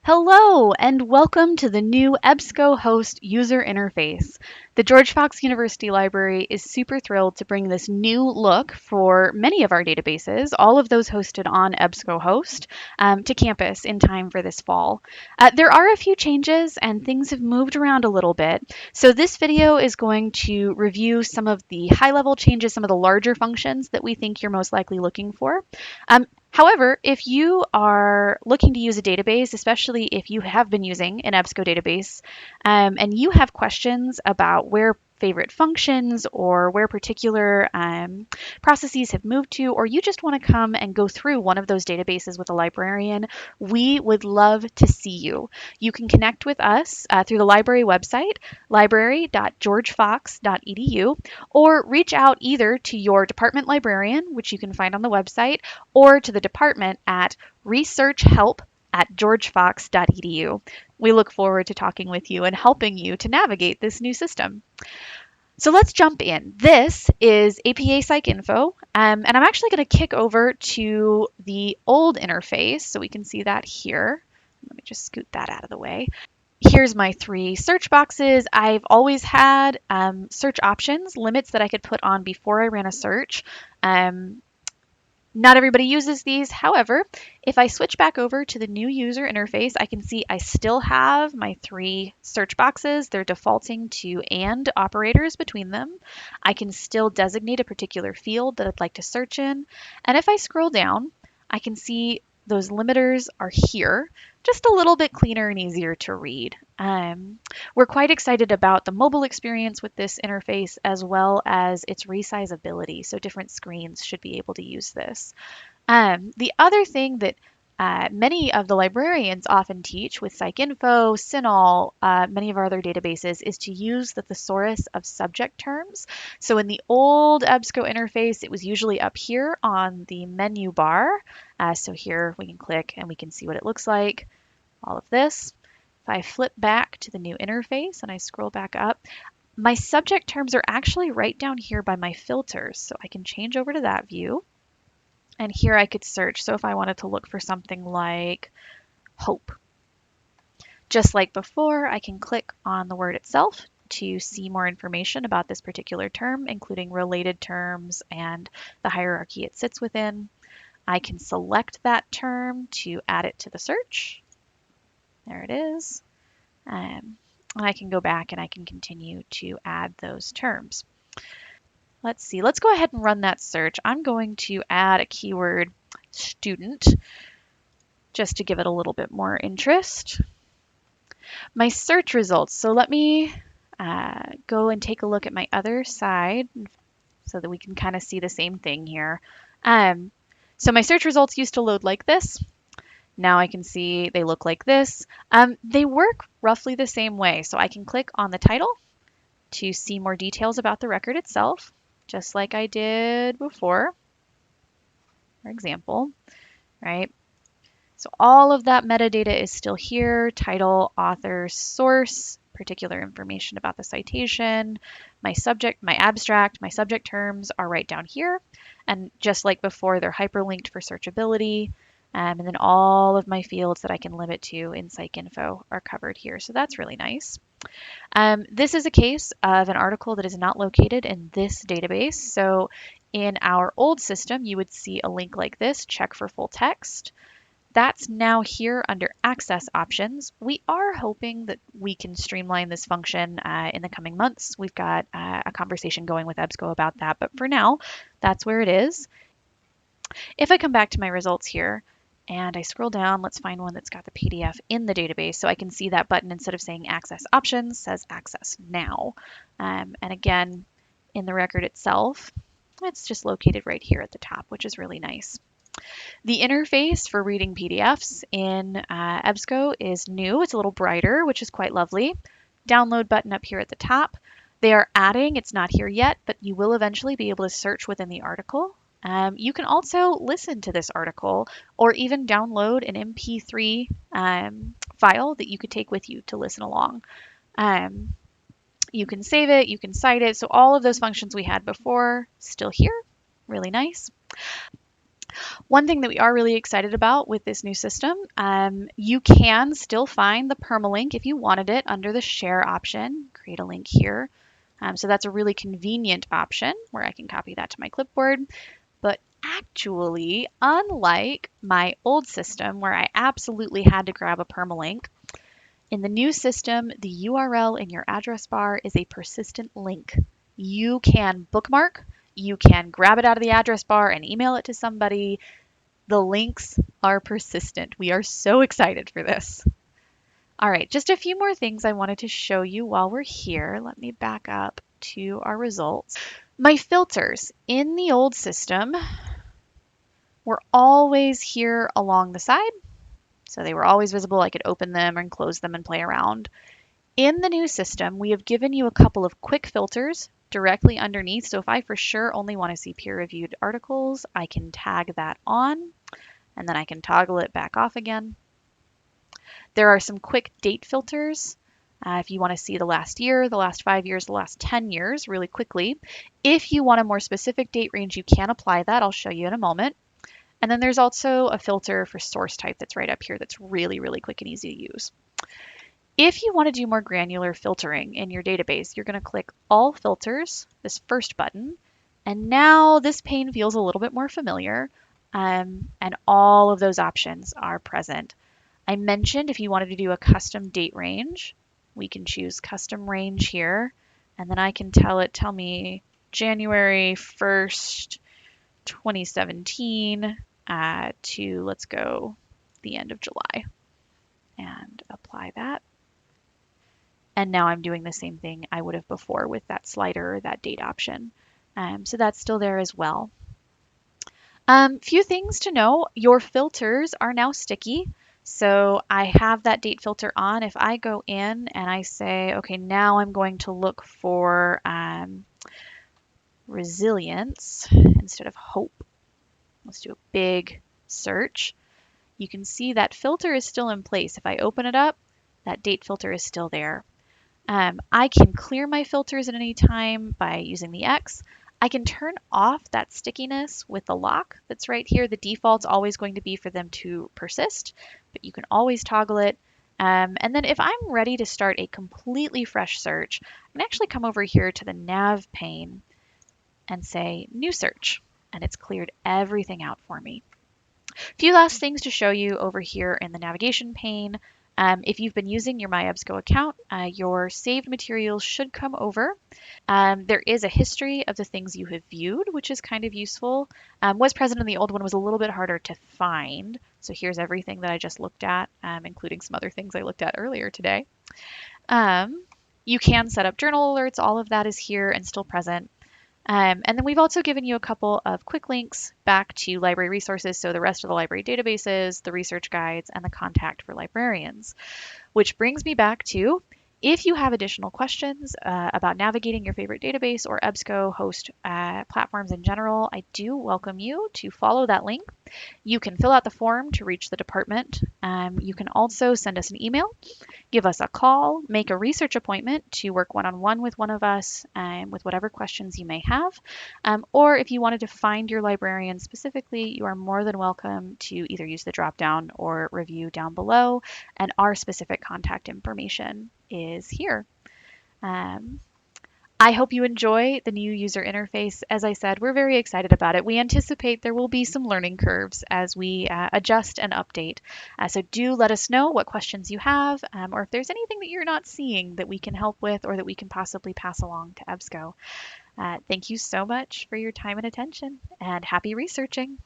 Hello, and welcome to the new EBSCOhost user interface. The George Fox University Library is super thrilled to bring this new look for many of our databases, all of those hosted on EBSCOhost, to campus in time for this fall. There are a few changes, and things have moved around a little bit. So, this video is going to review some of the high level changes, some of the larger functions that we think you're most likely looking for. However, if you are looking to use a database, especially if you have been using an EBSCO database, and you have questions about where favorite functions or where particular processes have moved to, or you just want to come and go through one of those databases with a librarian, we would love to see you. You can connect with us through the library website, library.georgefox.edu, or reach out either to your department librarian, which you can find on the website, or to the department at researchhelp@georgefox.edu. We look forward to talking with you and helping you to navigate this new system. So let's jump in. This is APA Psych Info, and I'm actually going to kick over to the old interface so we can see that here. Let me just scoot that out of the way. Here's my three search boxes. I've always had search options, limits that I could put on before I ran a search. Not everybody uses these. However, if I switch back over to the new user interface, I can see I still have my three search boxes. They're defaulting to and operators between them. I can still designate a particular field that I'd like to search in. And if I scroll down, I can see those limiters are here, just a little bit cleaner and easier to read. We're quite excited about the mobile experience with this interface as well as its resizability, so different screens should be able to use this. The other thing that many of the librarians often teach with PsycInfo, CINAHL, many of our other databases, is to use the thesaurus of subject terms. So in the old EBSCO interface, it was usually up here on the menu bar. So here we can click and we can see what it looks like, all of this. If I flip back to the new interface and I scroll back up, my subject terms are actually right down here by my filters. So I can change over to that view. And here I could search. So if I wanted to look for something like hope, just like before, I can click on the word itself to see more information about this particular term, including related terms and the hierarchy it sits within. I can select that term to add it to the search. There it is. And I can go back and I can continue to add those terms. Let's see, let's go ahead and run that search. I'm going to add a keyword student just to give it a little bit more interest. My search results. So let me go and take a look at my other side so that we can kind of see the same thing here. So my search results used to load like this. Now I can see they look like this. They work roughly the same way. So I can click on the title to see more details about the record itself, just like I did before, for example, right? So all of that metadata is still here: title, author, source, particular information about the citation, my subject, my abstract, my subject terms are right down here. And just like before, they're hyperlinked for searchability. And then all of my fields that I can limit to in PsycInfo are covered here. So that's really nice. This is a case of an article that is not located in this database. So in our old system, you would see a link like this, check for full text. That's now here under access options. We are hoping that we can streamline this function in the coming months. We've got a conversation going with EBSCO about that, but for now, that's where it is. If I come back to my results here, and I scroll down, let's find one that's got the PDF in the database. So I can see that button, instead of saying access options, says access now. And again, in the record itself, it's just located right here at the top, which is really nice. The interface for reading PDFs in EBSCO is new. It's a little brighter, which is quite lovely. Download button up here at the top. They are adding, it's not here yet, but you will eventually be able to search within the article. You can also listen to this article or even download an MP3 file that you could take with you to listen along. You can save it, you can cite it. So all of those functions we had before, still here, really nice. One thing that we are really excited about with this new system, you can still find the permalink if you wanted it under the share option. Create a link here. So that's a really convenient option where I can copy that to my clipboard. But actually, unlike my old system where I absolutely had to grab a permalink, in the new system, the URL in your address bar is a persistent link. You can bookmark, you can grab it out of the address bar and email it to somebody. The links are persistent. We are so excited for this. All right, just a few more things I wanted to show you while we're here. Let me back up to our results. My filters in the old system were always here along the side. So they were always visible. I could open them and close them and play around. In the new system, we have given you a couple of quick filters directly underneath. So if I for sure only want to see peer-reviewed articles, I can tag that on and then I can toggle it back off again. There are some quick date filters. If you want to see the last year, the last 5 years, the last 10 years really quickly. If you want a more specific date range, you can apply that. I'll show you in a moment. And then there's also a filter for source type that's right up here that's really, really quick and easy to use. If you want to do more granular filtering in your database, you're going to click All Filters, this first button, and now this pane feels a little bit more familiar, and all of those options are present. I mentioned if you wanted to do a custom date range, we can choose custom range here, and then I can tell me January 1st, 2017 to, let's go, the end of July, and apply that. And now I'm doing the same thing I would have before with that slider or that date option. So that's still there as well. Few things to know. Your filters are now sticky. So I have that date filter on. If I go in and I say, okay, now I'm going to look for resilience instead of hope. Let's do a big search. You can see that filter is still in place. If I open it up, that date filter is still there. I can clear my filters at any time by using the X. I can turn off that stickiness with the lock that's right here. The default's always going to be for them to persist, but you can always toggle it. And then if I'm ready to start a completely fresh search, I can actually come over here to the nav pane and say new search, and it's cleared everything out for me. A few last things to show you over here in the navigation pane. If you've been using your MyEBSCO account, your saved materials should come over. There is a history of the things you have viewed, which is kind of useful. Was present in the old one was a little bit harder to find. So here's everything that I just looked at, including some other things I looked at earlier today. You can set up journal alerts. All of that is here and still present. And then we've also given you a couple of quick links back to library resources, so the rest of the library databases, the research guides, and the contact for librarians. Which brings me back to, if you have additional questions about navigating your favorite database or EBSCOhost platforms in general, I do welcome you to follow that link. You can fill out the form to reach the department. You can also send us an email, give us a call, make a research appointment to work one-on-one with one of us with whatever questions you may have. Or if you wanted to find your librarian specifically, you are more than welcome to either use the drop-down or review down below, and our specific contact information is here. I hope you enjoy the new user interface. As I said, we're very excited about it. We anticipate there will be some learning curves as we adjust and update. So do let us know what questions you have, or if there's anything that you're not seeing that we can help with or that we can possibly pass along to EBSCO. Thank you so much for your time and attention, and happy researching.